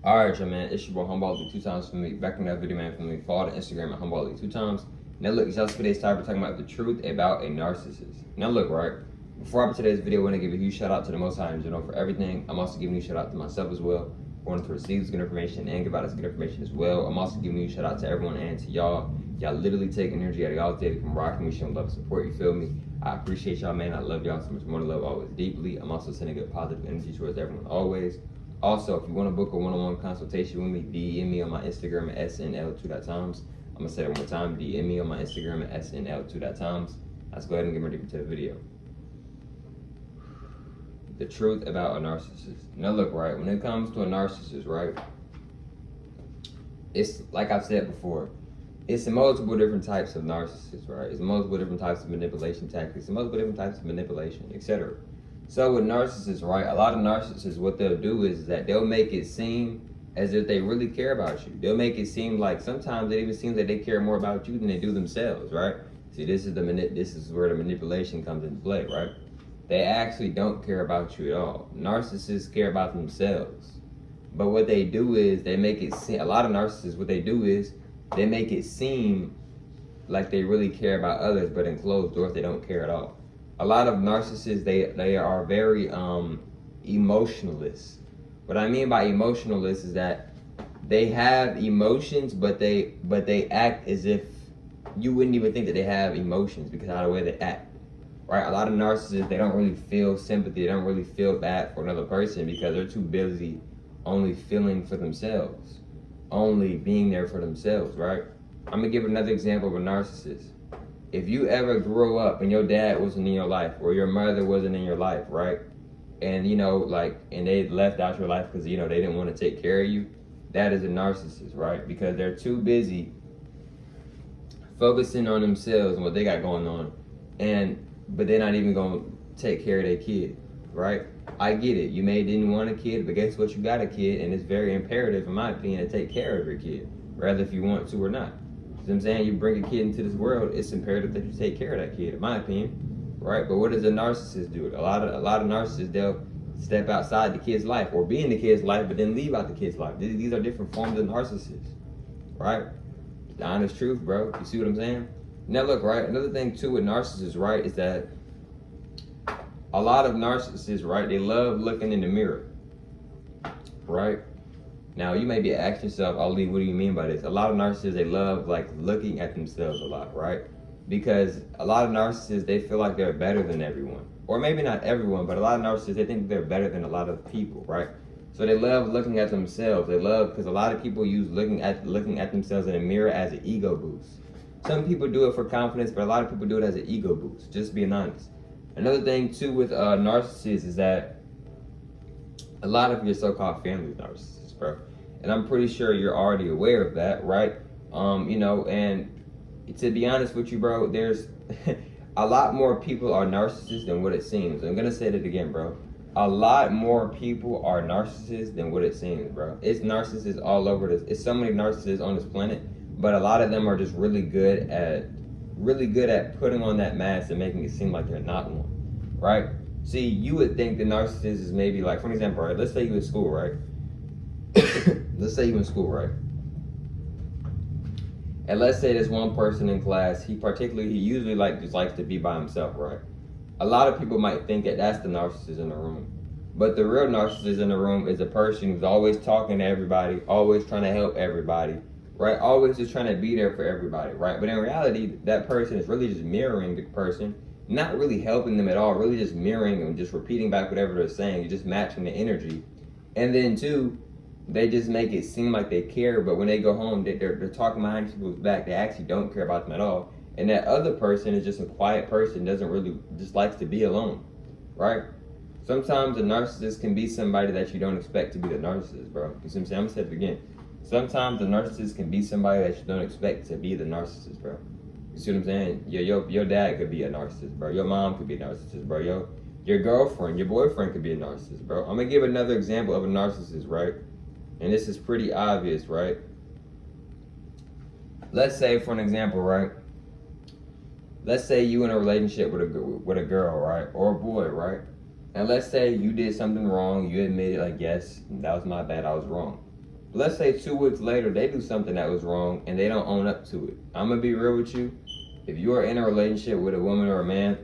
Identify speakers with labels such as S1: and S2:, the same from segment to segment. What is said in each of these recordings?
S1: Alright, y'all, man, it's your boy Humboldt 2 times for me. Back in that video, man, for me. Follow the Instagram at Humboldt 2 times. Now, look, y'all, today's topic, we're talking about the truth about a narcissist. Now, look, right, before I begin today's video, I want to give a huge shout out to the Most High in general for everything. I'm also giving you a shout out to myself as well. I wanted to receive this good information and give out this good information as well. I'm also giving you a shout out to everyone and to y'all. Y'all literally take energy out of y'all day from rocking me, showing love and support. You feel me? I appreciate y'all, man. I love y'all so much more to love always deeply. I'm also sending good positive energy towards everyone always. Also, if you want to book a one-on-one consultation with me, DM me on my Instagram at snl2.times. I'm going to say it one more time. DM me on my Instagram at snl2.times. Let's go ahead and get ready to the video. The truth about a narcissist. Now look, right, when it comes to a narcissist, right, it's like I've said before, it's multiple different types of narcissists, right? It's multiple different types of manipulation tactics, and multiple different types of manipulation, etc. So with narcissists, right, a lot of narcissists, what they'll do is that they'll make it seem as if they really care about you. They'll make it seem like sometimes it even seems that they care more about you than they do themselves, right? See, this is where the manipulation comes into play, right? They actually don't care about you at all. Narcissists care about themselves. But what they do is they make it seem, a lot of narcissists, what they do is they make it seem like they really care about others, but in closed doors, they don't care at all. A lot of narcissists, they are very emotionless. What I mean by emotionalist is that they have emotions, but they act as if you wouldn't even think that they have emotions because of the way they act. Right? A lot of narcissists, they don't really feel sympathy, they don't really feel bad for another person because they're too busy only feeling for themselves, only being there for themselves, right? I'm gonna give another example of a narcissist. If you ever grew up and your dad wasn't in your life or your mother wasn't in your life, right? And and they left out your life because they didn't want to take care of you, that is a narcissist, right? Because they're too busy focusing on themselves and what they got going on, but they're not even gonna take care of their kid, right? I get it. You may didn't want a kid, but guess what? You got a kid, and it's very imperative, in my opinion, to take care of your kid, rather if you want to or not. You know what I'm saying? You bring a kid into this world, it's imperative that you take care of that kid, in my opinion, right? But what does a narcissist do? A lot of narcissists, they'll step outside the kid's life or be in the kid's life, but then leave out the kid's life. These are different forms of narcissists, right? The honest truth, bro. You see what I'm saying? Now look, right, another thing too with narcissists, right, is that a lot of narcissists, right, they love looking in the mirror, right? Now you may be asking yourself, Ali, what do you mean by this? A lot of narcissists, they love looking at themselves a lot, right? Because a lot of narcissists, they feel like they're better than everyone. Or maybe not everyone, but a lot of narcissists, they think they're better than a lot of people, right? So they love looking at themselves. They love, because a lot of people use looking at themselves in a mirror as an ego boost. Some people do it for confidence, but a lot of people do it as an ego boost, just being honest. Another thing too with narcissists is that a lot of your so-called family narcissists, bro. And I'm pretty sure you're already aware of that, right? And to be honest with you, bro, there's a lot more people are narcissists than what it seems. I'm gonna say that again, bro. A lot more people are narcissists than what it seems, bro. It's narcissists all over this. It's so many narcissists on this planet, but a lot of them are just really good at putting on that mask and making it seem like they're not one, right? See, you would think the narcissist is maybe like, for example, right? Let's say you in school, right? Let's say you in school, right? And let's say there's one person in class, he usually just likes to be by himself, right? A lot of people might think that that's the narcissist in the room. But the real narcissist in the room is a person who's always talking to everybody, always trying to help everybody, right? Always just trying to be there for everybody, right? But in reality, that person is really just mirroring the person, not really helping them at all, really just mirroring them, just repeating back whatever they're saying. You're just matching the energy. And then two, they just make it seem like they care, but when they go home, they're talking behind people's back. They actually don't care about them at all. And that other person is just a quiet person, just likes to be alone, right? Sometimes a narcissist can be somebody that you don't expect to be the narcissist, bro. You see what I'm saying? I'm gonna say it again. Sometimes the narcissist can be somebody that you don't expect to be the narcissist, bro. You see what I'm saying? Your dad could be a narcissist, bro. Your mom could be a narcissist, bro. Your girlfriend, your boyfriend could be a narcissist, bro. I'm gonna give another example of a narcissist, right? And this is pretty obvious, right? Let's say, for an example, right? Let's say you in a relationship with a girl, right? Or a boy, right? And let's say you did something wrong. You admitted, like, yes, that was my bad. I was wrong. let's say 2 weeks later they do something that was wrong and they don't own up to it. I'm gonna be real with you. If you are in a relationship with a woman or a man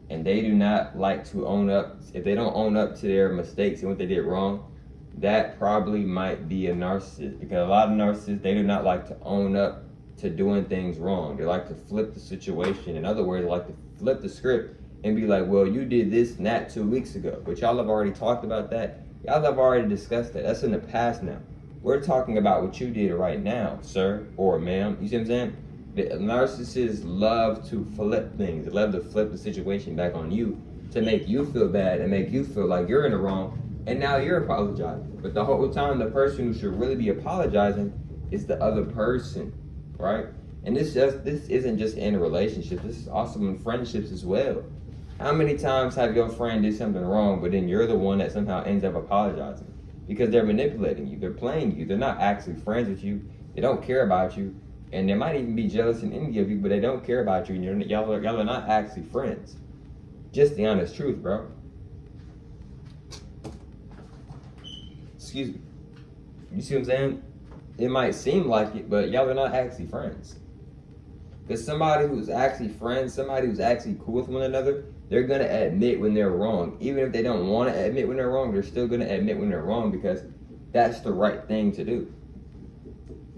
S1: and they do not like to own up, if they don't own up to their mistakes and what they did wrong, that probably might be a narcissist. Because a lot of narcissists, they do not like to own up to doing things wrong. They like to flip the situation. In other words, they like to flip the script and be like, well, you did this and that 2 weeks ago. But y'all have already talked about that. Y'all have already discussed that. That's in the past now. We're talking about what you did right now, sir or ma'am. You see what I'm saying? The narcissists love to flip things. They love to flip the situation back on you to make you feel bad and make you feel like you're in the wrong. And now you're apologizing. But the whole time, the person who should really be apologizing is the other person, right? And this isn't just in a relationship. This is also in friendships as well. How many times have your friend did something wrong, but then you're the one that somehow ends up apologizing? Because they're manipulating you. They're playing you. They're not actually friends with you. They don't care about you. And they might even be jealous and envy of you, but they don't care about you. And y'all are not actually friends. Just the honest truth, bro. Excuse me. You see what I'm saying? It might seem like it, but y'all are not actually friends. Because somebody who's actually friends, somebody who's actually cool with one another, they're going to admit when they're wrong. Even if they don't want to admit when they're wrong, they're still going to admit when they're wrong because that's the right thing to do.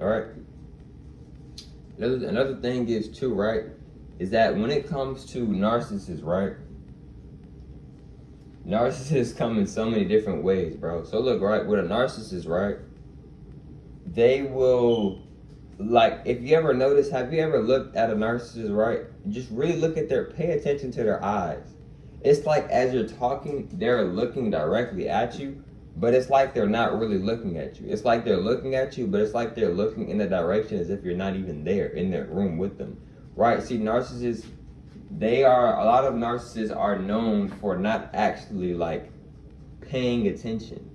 S1: All right? Another thing is too, right, is that when it comes to narcissists, right, narcissists come in so many different ways, bro. So look, right, with a narcissist, right, they will, like, if you ever notice, have you ever looked at a narcissist, right, just really look at pay attention to their eyes. It's like as you're talking, they're looking directly at you, but it's like they're not really looking at you. It's like they're looking at you, but it's like they're looking in the direction as if you're not even there in that room with them, right? See, narcissists, a lot of narcissists are known for not actually like paying attention,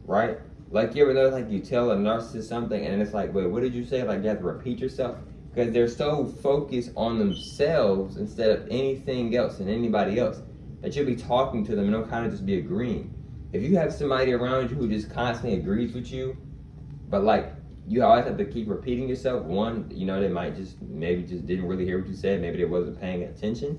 S1: right? Like you ever notice, like you tell a narcissist something and it's like, wait, what did you say? Like you have to repeat yourself because they're so focused on themselves instead of anything else and anybody else that you'll be talking to them and they'll kind of just be agreeing. If you have somebody around you who just constantly agrees with you, but like you always have to keep repeating yourself, one, you know, they might maybe just didn't really hear what you said, maybe they wasn't paying attention.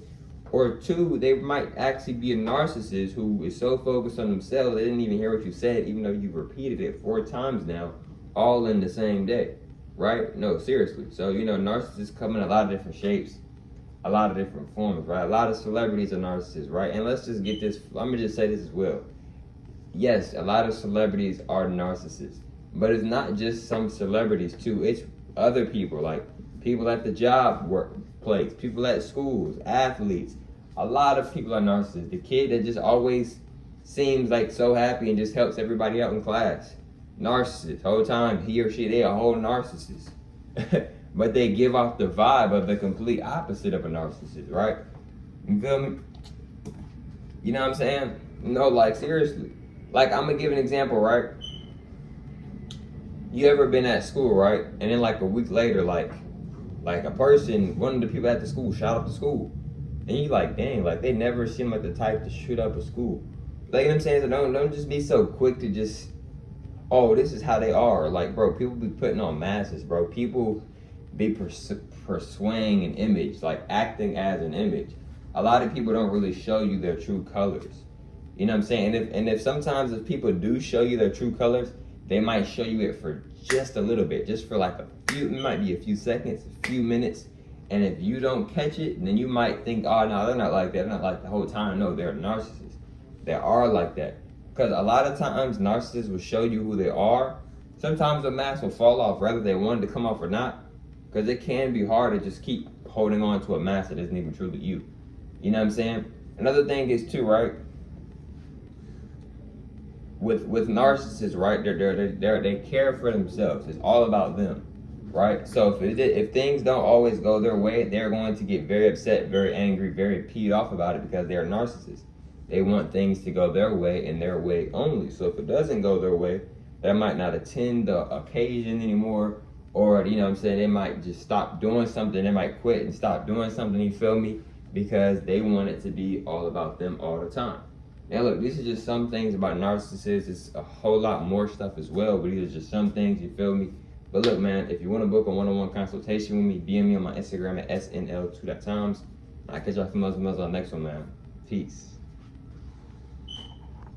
S1: Or two, they might actually be a narcissist who is so focused on themselves they didn't even hear what you said, even though you've repeated it 4 times now, all in the same day, right? No, seriously. So, you know, narcissists come in a lot of different shapes, a lot of different forms, right? A lot of celebrities are narcissists, right? And let's just get this, let me just say this as well. Yes, a lot of celebrities are narcissists, but it's not just some celebrities too. It's other people, like people at the job workplace, people at schools, athletes. A lot of people are narcissists. The kid that just always seems like so happy and just helps everybody out in class. Narcissist. Whole time he or she, they a whole narcissist. But they give off the vibe of the complete opposite of a narcissist, right? You feel me? You know what I'm saying? No, like seriously. Like I'm gonna give an example, right? You ever been at school, right? And then like a week later, like a person, one of the people at the school shot up the school. And you like, dang, like they never seem like the type to shoot up a school. Like, you know what I'm saying? So don't just be so quick to just, oh, this is how they are. Like, bro, people be putting on masks, bro. People be pursuing an image, like acting as an image. A lot of people don't really show you their true colors. You know what I'm saying? And if sometimes if people do show you their true colors, they might show you it for just a little bit, just for like it might be a few seconds, a few minutes. And if you don't catch it, then you might think, oh, no, they're not like that. They're not like the whole time. No, they're narcissists. They are like that. Because a lot of times, narcissists will show you who they are. Sometimes the mask will fall off, whether they want it to come off or not. Because it can be hard to just keep holding on to a mask that isn't even truly you. You know what I'm saying? Another thing is, too, right? With narcissists, right? They care for themselves. It's all about them. Right? So if things don't always go their way, they're going to get very upset, very angry, very peed off about it because they're narcissists. They want things to go their way and their way only. So if it doesn't go their way, they might not attend the occasion anymore, or, you know what I'm saying, they might just stop doing something. They might quit and stop doing something, you feel me? Because they want it to be all about them all the time. And look, these are just some things about narcissists. It's a whole lot more stuff as well, but these are just some things, you feel me? But look, man, if you want to book a one-on-one consultation with me, DM me on my Instagram at snl2.times. I'll catch y'all from on the next one, man. Peace.